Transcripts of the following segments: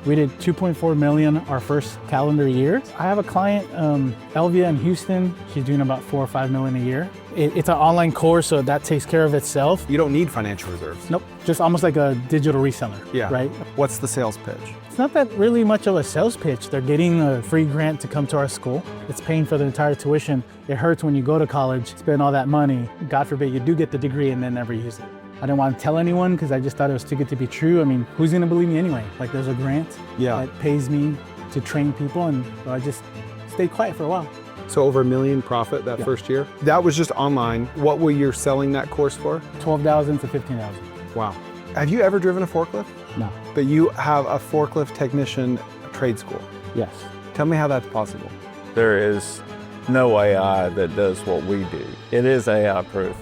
We did 2.4 million our first calendar year. I have a client, Elvia in Houston. She's doing about 4 or 5 million a year. It's an online course, so that takes care of itself. You don't need financial reserves. Nope, just almost like a digital reseller, Yeah. right? What's the sales pitch? It's not that really much of a sales pitch. They're getting a free grant to come to our school. It's paying for the entire tuition. It hurts when you go to college, spend all that money. God forbid you do get the degree and then never use it. I didn't want to tell anyone because I just thought it was too good to be true. I mean, who's going to believe me anyway? Like, there's a grant that pays me to train people, and so I just stayed quiet for a while. So over $1 million profit that first year? That was just online. What were you selling that course for? $12,000 to $15,000. Wow. Have you ever driven a forklift? No. But you have a forklift technician trade school. Yes. Tell me how that's possible. There is no AI that does what we do. It is AI proof.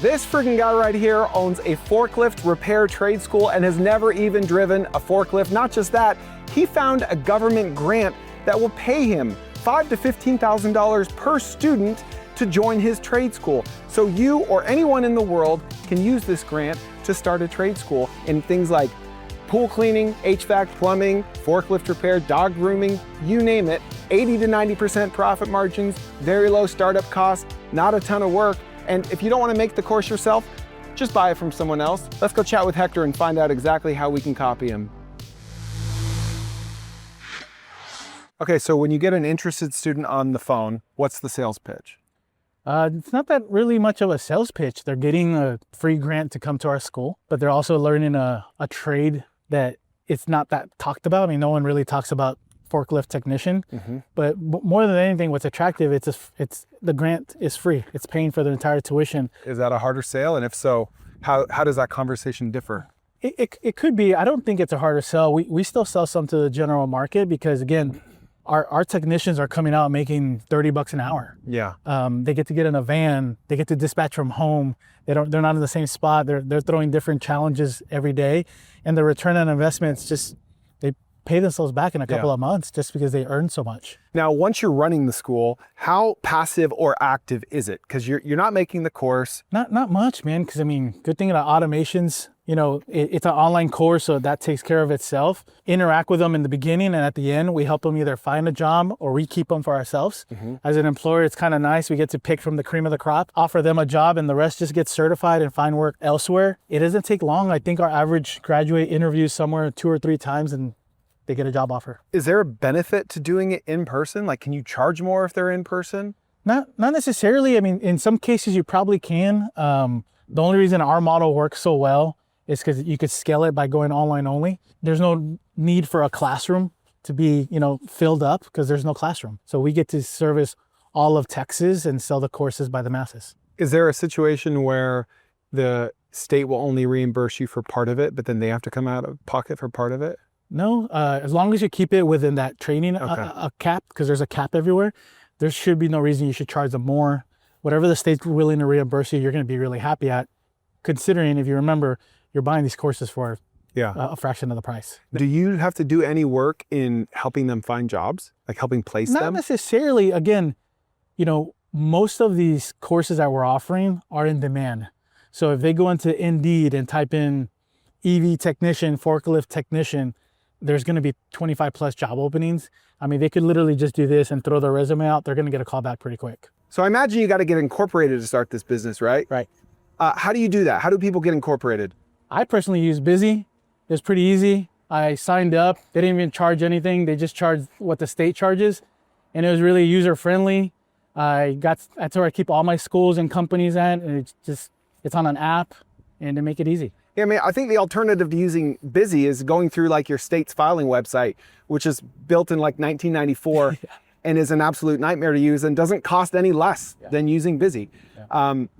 This freaking guy right here owns a forklift repair trade school and has never even driven a forklift. Not just that, he found a government grant that will pay him $5,000 to $15,000 per student to join his trade school. So you or anyone in the world can use this grant to start a trade school in things like pool cleaning, HVAC, plumbing, forklift repair, dog grooming, you name it. 80 to 90% profit margins, very low startup costs, not a ton of work. And if you don't want to make the course yourself, just buy it from someone else. Let's go chat with Hector and find out exactly how we can copy him. Okay, so when you get an interested student on the phone, what's the sales pitch? It's not that really much of a sales pitch. They're getting a free grant to come to our school, but they're also learning a trade that it's not that talked about. I mean, no one really talks about forklift technician, but more than anything, what's attractive, it's the grant is free. It's paying for the entire tuition. Is that a harder sale? And if so, how does that conversation differ? It could be. I don't think it's a harder sell. We still sell some to the general market because, again, our technicians are coming out making $30 an hour. Yeah. They get to get in a van. They get to dispatch from home. They're not in the same spot. They're throwing different challenges every day, and the return on investments just they pay themselves back in a couple of months just because they earn so much. Now, once you're running the school, how passive or active is it? Because you're not making the course. Not much, man. Because I mean, good thing about automations. You know, it's an online course, so that takes care of itself. Interact with them in the beginning, and at the end, we help them either find a job or we keep them for ourselves. As an employer, it's kind of nice. We get to pick from the cream of the crop, offer them a job, and the rest just get certified and find work elsewhere. It doesn't take long. I think our average graduate interviews somewhere 2 or 3 times, and they get a job offer. Is there a benefit to doing it in person? Like, can you charge more if they're in person? Not necessarily. I mean, in some cases, you probably can. The only reason our model works so well is because you could scale it by going online only. There's no need for a classroom to be, filled up because there's no classroom. So we get to service all of Texas and sell the courses by the masses. Is there a situation where the state will only reimburse you for part of it, but then they have to come out of pocket for part of it? No, as long as you keep it within that training a cap, because there's a cap everywhere, there should be no reason you should charge them more. Whatever the state's willing to reimburse you, you're going to be really happy at, considering, if you remember, you're buying these courses for a fraction of the price. Do you have to do any work in helping them find jobs, like helping place them? Not necessarily. Again, most of these courses that we're offering are in demand. So if they go into Indeed and type in EV technician, forklift technician, there's going to be 25 plus job openings. I mean, they could literally just do this and throw their resume out. They're going to get a call back pretty quick. So I imagine you got to get incorporated to start this business, right? Right. How do you do that? How do people get incorporated? I personally use Busy. It's pretty easy. I signed up. They didn't even charge anything. They just charged what the state charges. And it was really user friendly. That's where I keep all my schools and companies at. And it's on an app and to make it easy. Yeah, I mean, I think the alternative to using Busy is going through like your state's filing website, which is built in like 1994 and is an absolute nightmare to use and doesn't cost any less than using Busy.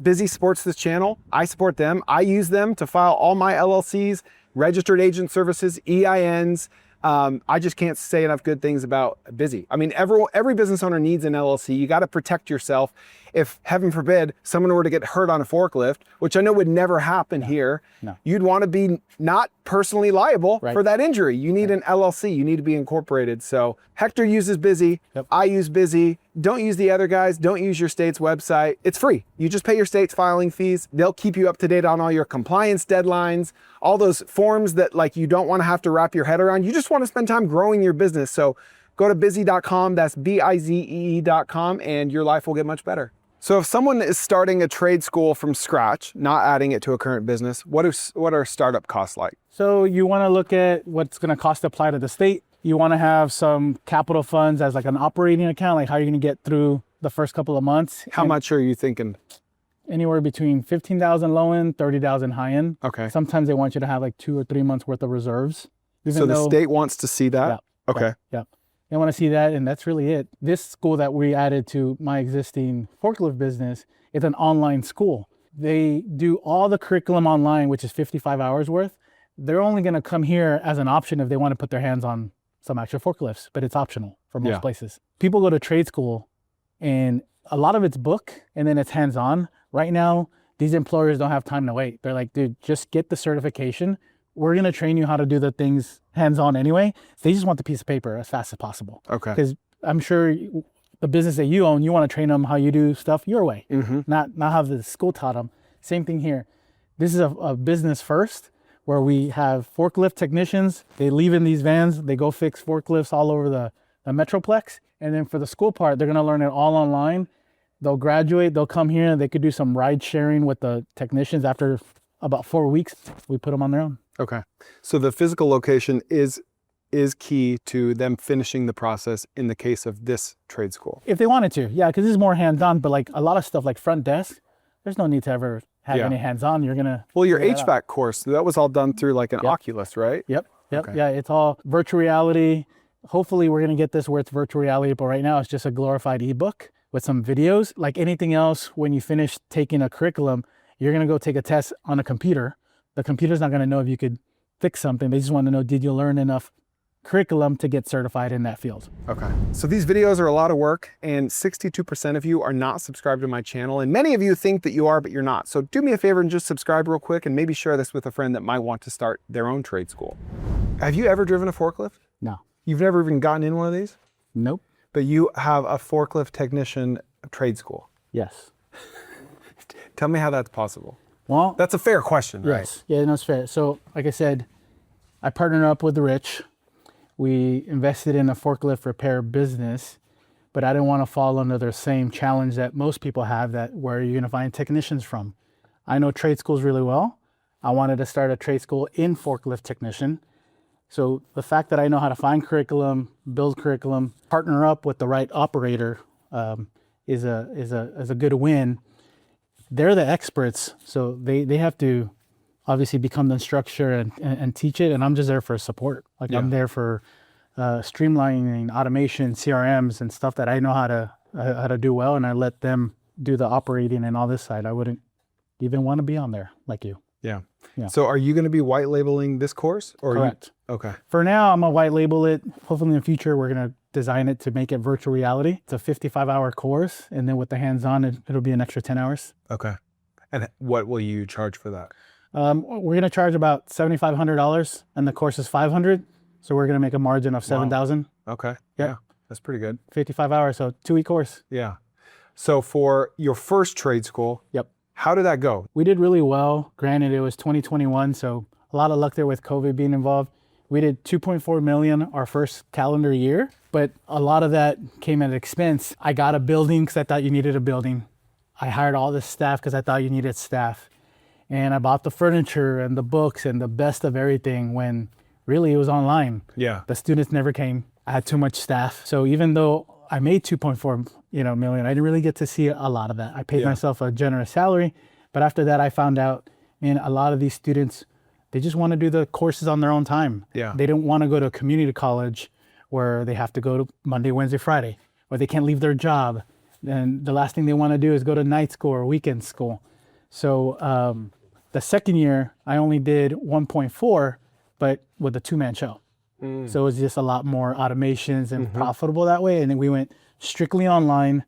Busy supports this channel. I support them. I use them to file all my LLCs, registered agent services, EINs. I just can't say enough good things about Busy. I mean, every business owner needs an LLC. You got to protect yourself. if heaven forbid someone were to get hurt on a forklift, which I know would never happen here, you'd want to be not personally liable for that injury. You need an LLC, you need to be incorporated. So Hector uses Busy, I use Busy. Don't use the other guys, don't use your state's website. It's free. You just pay your state's filing fees. They'll keep you up to date on all your compliance deadlines, all those forms that like you don't want to have to wrap your head around. You just want to spend time growing your business. So go to busy.com, that's bizee.com, and your life will get much better. So if someone is starting a trade school from scratch, not adding it to a current business, what are startup costs like? So you want to look at what's going to cost to apply to the state. You want to have some capital funds as like an operating account, like how you're going to get through the first couple of months. How much are you thinking? Anywhere between 15,000 low end, 30,000 high end. Okay. Sometimes they want you to have like 2 or 3 months worth of reserves. So the state wants to see that? Yeah. Okay. Yeah. They want to see that, and that's really it. This school that we added to my existing forklift business is an online school. They do all the curriculum online, which is 55 hours worth. They're only going to come here as an option if they want to put their hands on some actual forklifts, but it's optional for most places. People go to trade school, and a lot of it's book, and then it's hands-on. Right now, these employers don't have time to wait. They're like, dude, just get the certification. We're going to train you how to do the things hands-on anyway. They just want the piece of paper as fast as possible. Okay. Because I'm sure the business that you own, you want to train them how you do stuff your way, not how the school taught them. Same thing here. This is a business first, where we have forklift technicians. They leave in these vans. They go fix forklifts all over the Metroplex. And then for the school part, they're going to learn it all online. They'll graduate. They'll come here, and they could do some ride sharing with the technicians. After about 4 weeks, we put them on their own. Okay. So the physical location is key to them finishing the process in the case of this trade school. If they wanted to, yeah, because this is more hands-on, but like a lot of stuff like front desk, there's no need to ever have any hands-on. You're gonna... Well, your HVAC course, that was all done through like an Oculus, right? Yep. Okay. Yeah, it's all virtual reality. Hopefully we're gonna get this where it's virtual reality, but right now it's just a glorified ebook with some videos. Like anything else, when you finish taking a curriculum, you're gonna go take a test on a computer. The computer's not gonna know if you could fix something. They just want to know, did you learn enough curriculum to get certified in that field? Okay. So these videos are a lot of work, and 62% of you are not subscribed to my channel, and many of you think that you are, but you're not. So do me a favor and just subscribe real quick, and maybe share this with a friend that might want to start their own trade school. Have you ever driven a forklift? No. You've never even gotten in one of these? Nope. But you have a forklift technician trade school. Yes. Tell me how that's possible. Well, that's a fair question, right? Yes. Yeah, no, it's fair. So like I said, I partnered up with the rich. We invested in a forklift repair business, but I didn't want to fall under the same challenge that most people have, that where are you going to find technicians from? I know trade schools really well. I wanted to start a trade school in forklift technician. So the fact that I know how to find curriculum, build curriculum, partner up with the right operator is a good win. They're the experts, so they have to obviously become the instructor and teach it, and I'm just there for support. Like I'm there for streamlining automation, CRMs, and stuff that I know how to do well, and I let them do the operating and all this side. I wouldn't even want to be on there like you. Yeah. So are you going to be white labeling this course? Or correct. Okay. For now, I'm going to white label it. Hopefully in the future, we're going to design it to make it virtual reality. It's a 55-hour course, and then with the hands-on, it'll be an extra 10 hours. Okay. And what will you charge for that? We're going to charge about $7,500, and the course is $500. So we're going to make a margin of $7,000. Okay. Yep. Yeah. That's pretty good. 55 hours, so 2-week course. Yeah. So for your first trade school, how did that go? We did really well. Granted, it was 2021, so a lot of luck there with COVID being involved. We did 2.4 million our first calendar year, but a lot of that came at expense. I got a building because I thought you needed a building. I hired all this staff because I thought you needed staff. And I bought the furniture and the books and the best of everything when really it was online. Yeah. The students never came. I had too much staff. So even though I made 2.4 million, I didn't really get to see a lot of that. I paid myself a generous salary, but after that I found out, man, a lot of these students, they just want to do the courses on their own time. Yeah. They don't want to go to a community college where they have to go to Monday, Wednesday, Friday, or they can't leave their job. And the last thing they want to do is go to night school or weekend school. So the second year, I only did 1.4, but with a 2-man show. So it was just a lot more automations and profitable that way. And then we went strictly online,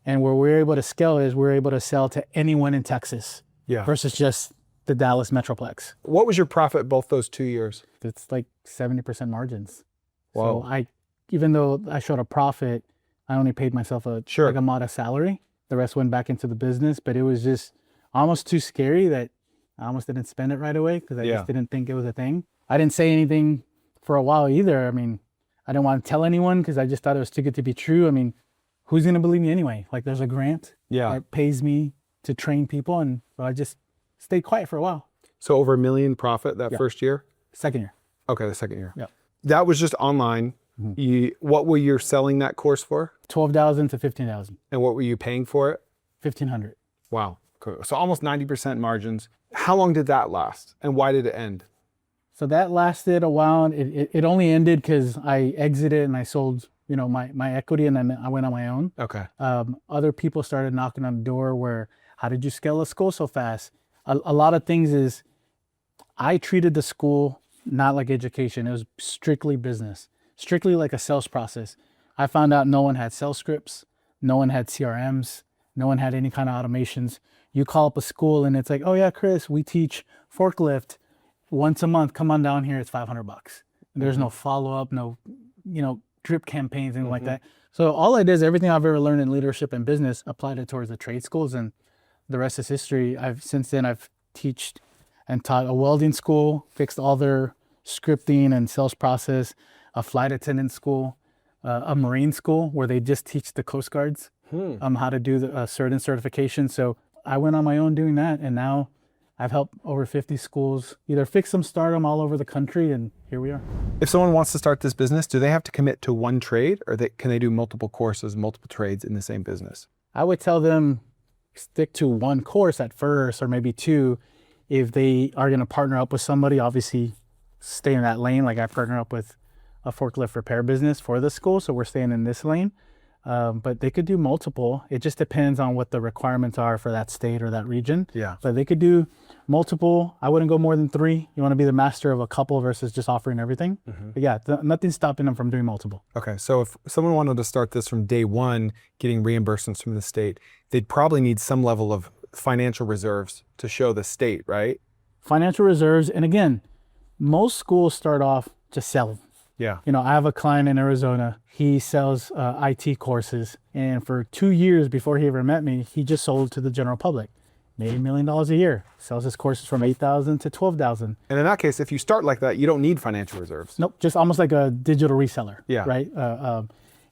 And where we're able to scale is we're able to sell to anyone in Texas Yeah. versus just the Dallas Metroplex. What was your profit both those 2 years? It's like 70% margins. Whoa. So even though I showed a profit, I only paid myself like a modest salary. The rest went back into the business, but it was just almost too scary that I almost didn't spend it right away because I just didn't think it was a thing. I didn't say anything for a while either. I mean, I didn't want to tell anyone because I just thought it was too good to be true. I mean, who's going to believe me anyway? Like there's a grant that pays me to train people. And so I just stayed quiet for a while. So over $1 million profit that first year? Second year. Okay, the second year. Yeah. That was just online. What were you selling that course for? $12,000 to $15,000. And what were you paying for it? $1,500. Wow. Cool. So almost 90% margins. How long did that last? And why did it end? So that lasted a while. It only ended because I exited and I sold, my equity, and then I went on my own. Okay. Other people started knocking on the door where, how did you scale a school so fast? A lot of things is I treated the school not like education. It was strictly business, strictly like a sales process. I found out no one had sales scripts. No one had CRMs. No one had any kind of automations. You call up a school and it's like, oh yeah, Chris, we teach forklift once a month. Come on down here. It's $500. There's no follow-up, no, drip campaigns, anything like that. So all I did is everything I've ever learned in leadership and business, applied it towards the trade schools, and the rest is history. Since then I've taught and taught a welding school, fixed all their scripting and sales process, a flight attendant school, a Marine school where they just teach the Coast Guards how to do the certain certification. So I went on my own doing that, and now I've helped over 50 schools either fix them, start them all over the country, and here we are. If someone wants to start this business, do they have to commit to one trade, or can they do multiple courses, multiple trades in the same business? I would tell them stick to one course at first, or maybe two. If they are going to partner up with somebody, obviously stay in that lane. Like I partner up with a forklift repair business for the school, so we're staying in this lane. But they could do multiple. It just depends on what the requirements are for that state or that region. Yeah. But they could do multiple. I wouldn't go more than 3. You want to be the master of a couple versus just offering everything. But yeah, nothing's stopping them from doing multiple. Okay, so if someone wanted to start this from day one, getting reimbursements from the state, they'd probably need some level of financial reserves to show the state, right? Financial reserves. And again, most schools start off just selling. Yeah. I have a client in Arizona. He sells IT courses. And for 2 years before he ever met me, he just sold to the general public. Made $1 million a year. Sells his courses from $8,000 to $12,000. And in that case, if you start like that, you don't need financial reserves. Nope, just almost like a digital reseller. Yeah. Right?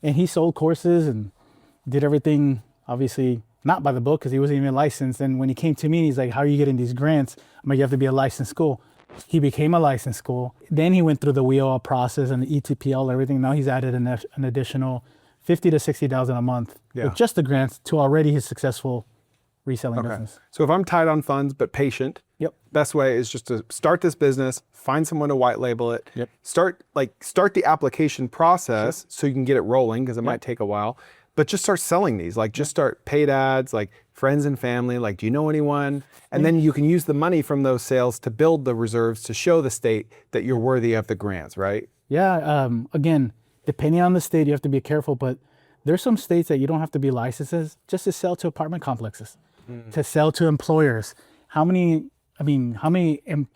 And he sold courses and did everything, obviously, not by the book because he wasn't even licensed. And when he came to me, he's like, how are you getting these grants? I'm like, you have to be a licensed school. He became a licensed school. Then he went through the WIO process and the ETPL, everything. Now he's added an additional $50,000 to $60,000 a month with just the grants to already his successful reselling business. So if I'm tight on funds but patient, best way is just to start this business, find someone to white label it, start the application process so you can get it rolling because it might take a while. But just start selling these, just start paid ads, like friends and family, do you know anyone? And then you can use the money from those sales to build the reserves to show the state that you're worthy of the grants, right? Yeah, again, depending on the state, you have to be careful, but there's some states that you don't have to be licensed just to sell to apartment complexes, to sell to employers. How many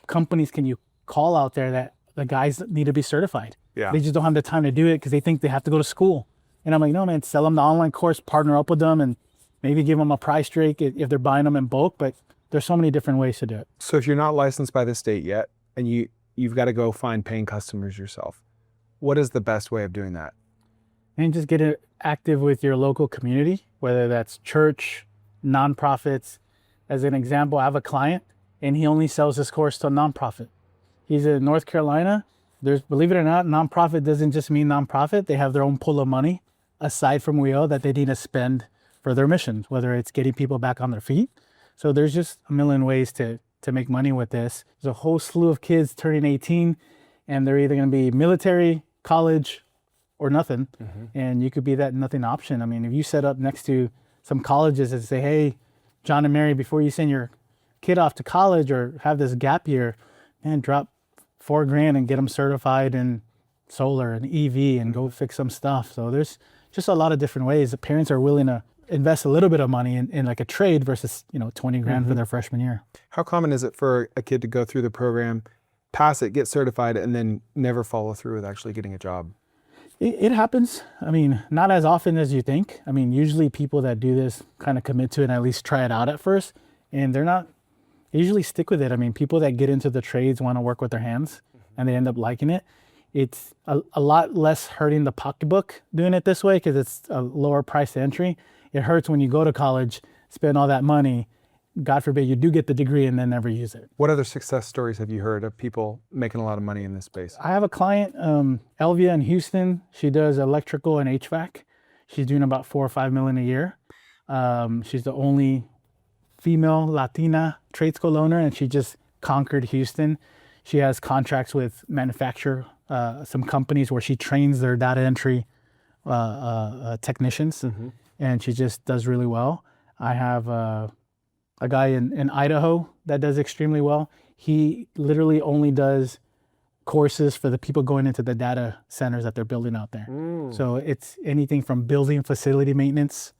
companies can you call out there that the guys need to be certified? Yeah. They just don't have the time to do it because they think they have to go to school. And I'm like, no, man, sell them the online course, partner up with them, and maybe give them a price break if they're buying them in bulk. But there's so many different ways to do it. So if you're not licensed by the state yet, and you've got to go find paying customers yourself, what is the best way of doing that? And just get active with your local community, whether that's church, nonprofits. As an example, I have a client, and he only sells his course to a nonprofit. He's in North Carolina. Believe it or not, nonprofit doesn't just mean nonprofit. They have their own pool of money aside from WIO that they need to spend for their missions, whether it's getting people back on their feet. So there's just a million ways to make money with this. There's a whole slew of kids turning 18, and they're either going to be military, college, or nothing. And you could be that nothing option. I mean, if you set up next to some colleges and say, hey, John and Mary, before you send your kid off to college or have this gap year, man, drop $4,000 and get them certified in solar and EV and go fix some stuff. So there's just a lot of different ways. The parents are willing to invest a little bit of money in like a trade versus, 20 grand for their freshman year. How common is it for a kid to go through the program, pass it, get certified, and then never follow through with actually getting a job? It happens. I mean, not as often as you think. I mean, usually people that do this kind of commit to it and at least try it out at first, and they usually stick with it. I mean, people that get into the trades want to work with their hands and they end up liking it. It's a lot less hurting the pocketbook doing it this way because it's a lower price entry. It hurts when you go to college, spend all that money, God forbid you do get the degree and then never use it. What other success stories have you heard of people making a lot of money in this space? I have a client, Elvia in Houston. She does electrical and HVAC. She's doing about $4 or $5 million a year. She's the only female Latina trade school owner, and she just conquered Houston. She has contracts with some companies where she trains their data entry technicians, and she just does really well. I have a guy in Idaho that does extremely well. He literally only does courses for the people going into the data centers that they're building out there. So it's anything from building facility maintenance,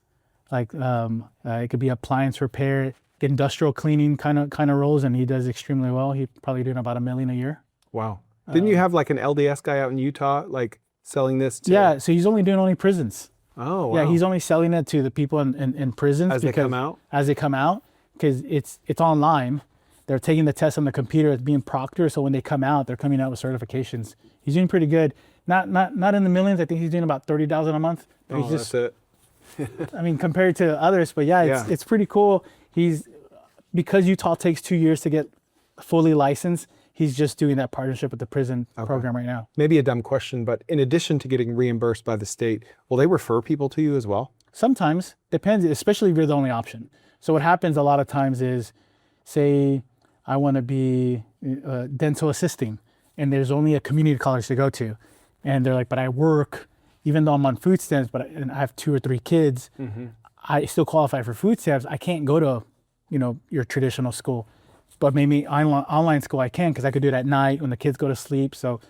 like it could be appliance repair, industrial cleaning kind of roles, and he does extremely well. He's probably doing about $1 million a year. Wow. Didn't you have like an LDS guy out in Utah, like selling this to? Yeah, so he's only doing prisons. Oh, wow. Yeah, he's only selling it to the people in prisons. As they come out? As they come out, because it's online. They're taking the test on the computer. It's being proctored, so when they come out, they're coming out with certifications. He's doing pretty good. Not in the millions. I think he's doing about $30,000 a month. But he's just, that's it. I mean, compared to others, but yeah, it's pretty cool. Because Utah takes 2 years to get fully licensed, he's just doing that partnership with the prison program right now. Maybe a dumb question, but in addition to getting reimbursed by the state, will they refer people to you as well? Sometimes, depends, especially if you're the only option. So what happens a lot of times is, say, I want to be dental assisting, and there's only a community college to go to. And they're like, but I work, even though I'm on food stamps, and I have 2 or 3 kids, I still qualify for food stamps. I can't go to, your traditional school. But maybe online school I can, because I could do it at night when the kids go to sleep. So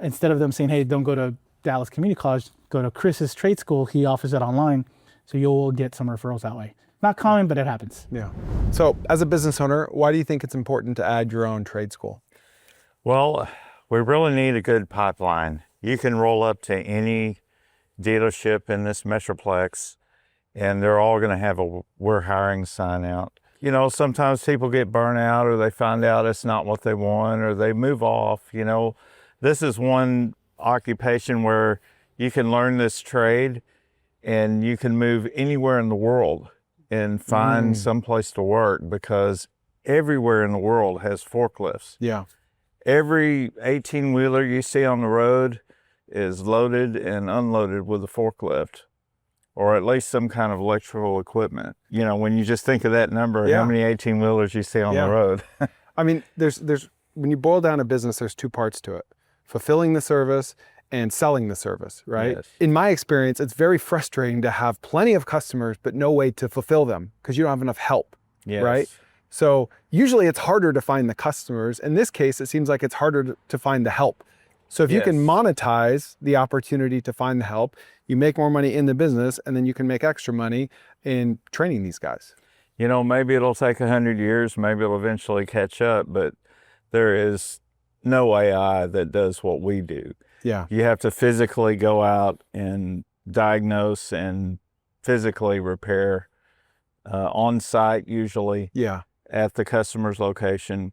instead of them saying, hey, don't go to Dallas Community College, go to Chris's trade school, he offers it online. So you'll get some referrals that way. Not common, but it happens. Yeah. So as a business owner, why do you think it's important to add your own trade school? Well, we really need a good pipeline. You can roll up to any dealership in this Metroplex, and they're all going to have a "we're hiring" sign out. Sometimes people get burnt out, or they find out it's not what they want, or they move off. This is one occupation where you can learn this trade and you can move anywhere in the world and find some place to work, because everywhere in the world has forklifts. Yeah. Every 18-wheeler you see on the road is loaded and unloaded with a forklift, or at least some kind of electrical equipment. When you just think of that number, how many 18-wheelers you see on the road. I mean, there's when you boil down a business, there's 2 parts to it: fulfilling the service and selling the service, right? Yes. In my experience, it's very frustrating to have plenty of customers, but no way to fulfill them because you don't have enough help, right? So usually it's harder to find the customers. In this case, it seems like it's harder to find the help. So if you can monetize the opportunity to find the help, you make more money in the business, and then you can make extra money in training these guys. Maybe it'll take 100 years, maybe it'll eventually catch up, but there is no AI that does what we do. Yeah. You have to physically go out and diagnose and physically repair on site, usually at the customer's location,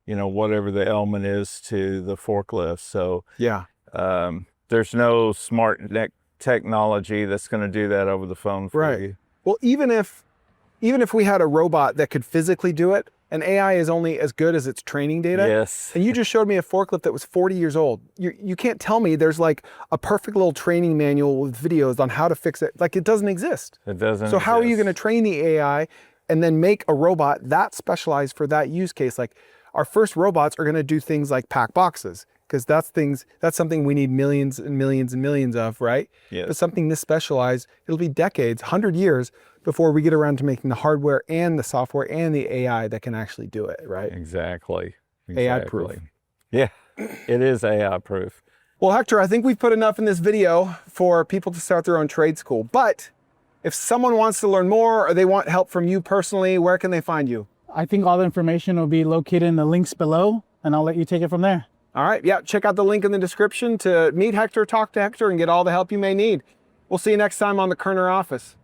whatever the element is to the forklift. So there's no smart technology that's going to do that over the phone for you. Well, even if we had a robot that could physically do it, and AI is only as good as its training data. Yes. And you just showed me a forklift that was 40 years old. You can't tell me there's like a perfect little training manual with videos on how to fix it. Like, it doesn't exist. It doesn't So how are you exist. going to train the AI and then make a robot that specialized for that use case? Like, our first robots are going to do things like pack boxes, because that's something we need millions and millions and millions of, right? Yes. But something this specialized, it'll be decades, 100 years before we get around to making the hardware and the software and the AI that can actually do it, right? Exactly. AI proof. Yeah, it is AI proof. Well, Hector, I think we've put enough in this video for people to start their own trade school. But If someone wants to learn more or they want help from you personally, where can they find you? I think all the information will be located in the links below, and I'll let you take it from there. All right, yeah, check out the link in the description to meet Hector, talk to Hector, and get all the help you may need. We'll see you next time on the Kerner Office.